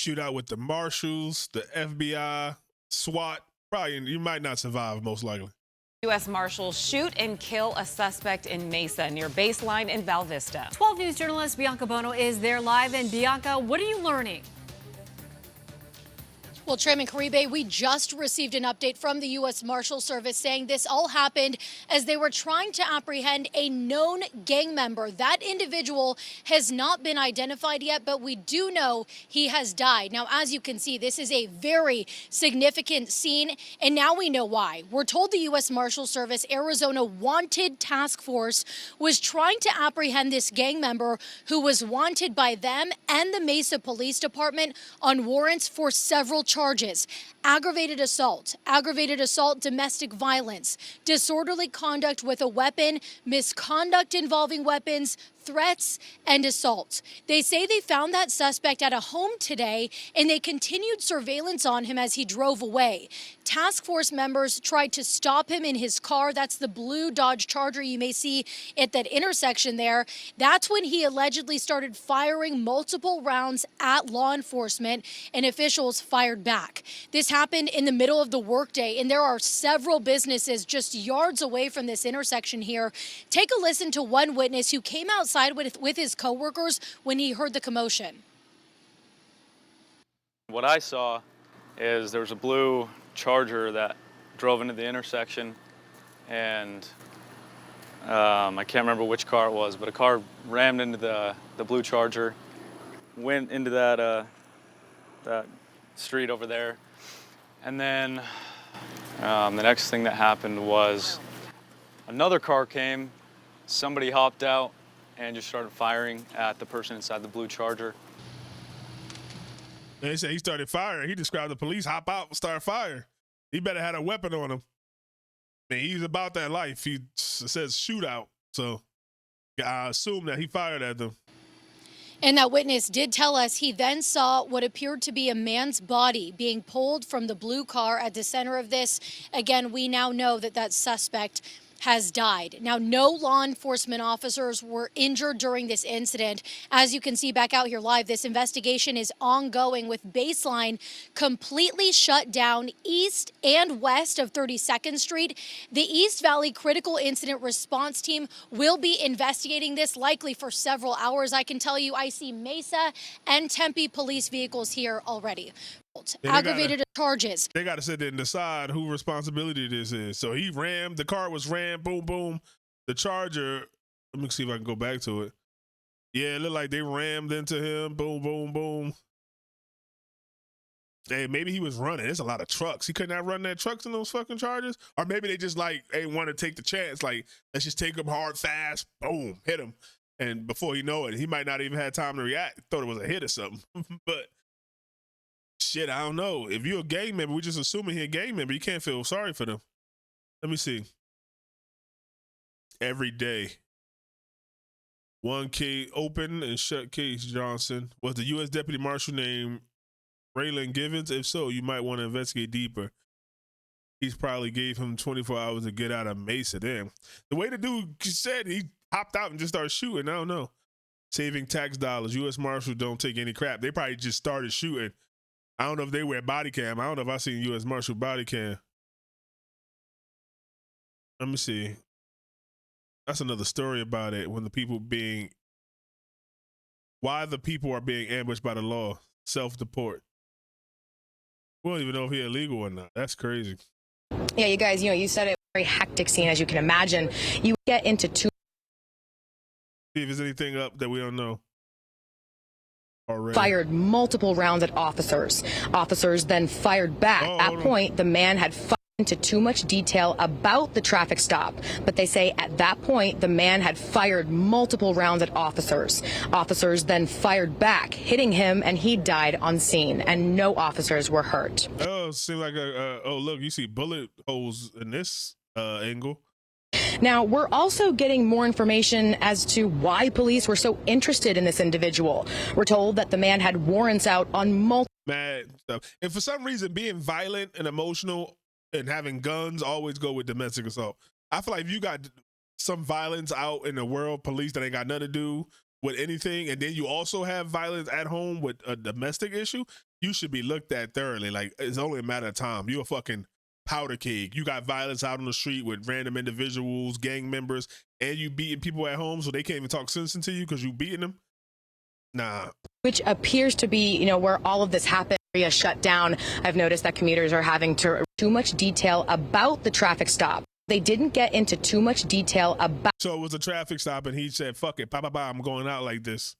shootout with the Marshals, the FBI, SWAT. Probably you might not survive, most likely. U.S. Marshals shoot and kill a suspect in Mesa near Baseline in Val Vista. 12 News journalist Bianca Bono is there live. And Bianca, what are you learning? Well, Tram and Caribe, we just received an update from the U.S. Marshals Service saying this all happened as they were trying to apprehend a known gang member. That individual has not been identified yet, but we do know he has died. Now, as you can see, this is a very significant scene, and now we know why. We're told the U.S. Marshals Service Arizona Wanted Task Force was trying to apprehend this gang member who was wanted by them and the Mesa Police Department on warrants for several charges: aggravated assault, domestic violence, disorderly conduct with a weapon, misconduct involving weapons, threats, and assault. They say they found that suspect at a home today, and they continued surveillance on him as he drove away. Task force members tried to stop him in his car. That's the blue Dodge Charger you may see at that intersection there. That's when he allegedly started firing multiple rounds at law enforcement, and officials fired back. This happened in the middle of the workday, and there are several businesses just yards away from this intersection here. Take a listen to one witness who came outside with his coworkers when he heard the commotion. What I saw is there was a blue Charger that drove into the intersection, and I can't remember which car it was, but a car rammed into the blue Charger, went into that street over there, and then the next thing that happened was another car came, somebody hopped out and just started firing at the person inside the blue Charger. They said he started firing. He described the police hop out and start firing. He better had a weapon on him. Man, he's about that life. He says shootout, so I assume that he fired at them. And that witness did tell us he then saw what appeared to be a man's body being pulled from the blue car at the center of this. Again, we now know that that suspect has died. Now, no law enforcement officers were injured during this incident. As you can see back out here live, this investigation is ongoing with Baseline completely shut down east and west of 32nd Street. The East Valley Critical Incident Response Team will be investigating this likely for several hours. I can tell you I see Mesa and Tempe police vehicles here already. Aggravated charges. They got to sit there and decide who responsibility this is. So he rammed, the car was rammed, boom, boom. The Charger, let me see if I can go back to it. Yeah, it looked like they rammed into him, boom, boom, boom. Hey, maybe he was running. There's a lot of trucks. He could not run that trucks in those fucking Chargers. Or maybe they just like, hey, want to take the chance. Like, let's just take him hard, fast, boom, hit him. And before you know it, he might not even have time to react. Thought it was a hit or something. But shit, I don't know. If you're a gang member, we're just assuming he's a gang member. You can't feel sorry for them. Let me see. Every day. One case open and shut case, Johnson. Was the U.S. Deputy Marshal named Raylan Givens? If so, you might want to investigate deeper. He's probably gave him 24 hours to get out of Mesa. Damn. The way the dude said, he hopped out and just started shooting. I don't know. Saving tax dollars. U.S. Marshals don't take any crap. They probably just started shooting. I don't know if they wear body cam. I don't know if I seen U.S. Marshal body cam. Let me see. That's another story about it. When the people why the people are being ambushed by the law. Self-deport. We don't even know if he's illegal or not. That's crazy. Yeah, you guys, you said it, very hectic scene, as you can imagine. You get into two. See if there's anything up that we don't know. Already. Fired multiple rounds at officers. Officers then fired back. At that point, the man had fired into too much detail about the traffic stop. But they say at that point, the man had fired multiple rounds at officers. Officers then fired back, hitting him, and he died on scene. And no officers were hurt. Oh, it seemed like oh, look, you see bullet holes in this angle. Now, we're also getting more information as to why police were so interested in this individual. We're told that the man had warrants out on multiple mad stuff. And for some reason, being violent and emotional and having guns always go with domestic assault. I feel like if you got some violence out in the world, police that ain't got nothing to do with anything, and then you also have violence at home with a domestic issue, you should be looked at thoroughly. Like, it's only a matter of time. You're a fucking powder keg. You got violence out on the street with random individuals, gang members, and you beating people at home so they can't even talk sense into you because you beating them. Nah. Which appears to be, you know, where all of this happened. Area shut down. I've noticed that commuters are having too much detail about the traffic stop. They didn't get into too much detail about. So it was a traffic stop, and he said, "Fuck it, I'm going out like this."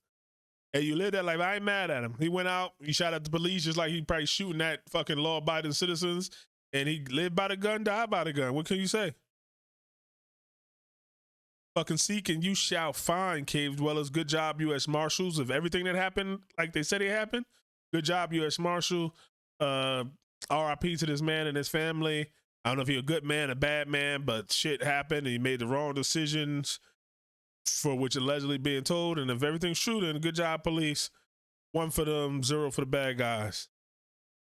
And you live that life. I ain't mad at him. He went out. He shot at the police just like he probably shooting at fucking law-abiding citizens. And he lived by the gun, died by the gun. What can you say? Fucking seek and you shall find, cave dwellers. Good job, U.S. Marshals. Of everything that happened, like they said it happened, good job, U.S. Marshal. R.I.P. to this man and his family. I don't know if he's a good man, a bad man, but shit happened. And he made the wrong decisions for which allegedly being told. And if everything's true, then good job, police. 1 for them, 0 for the bad guys.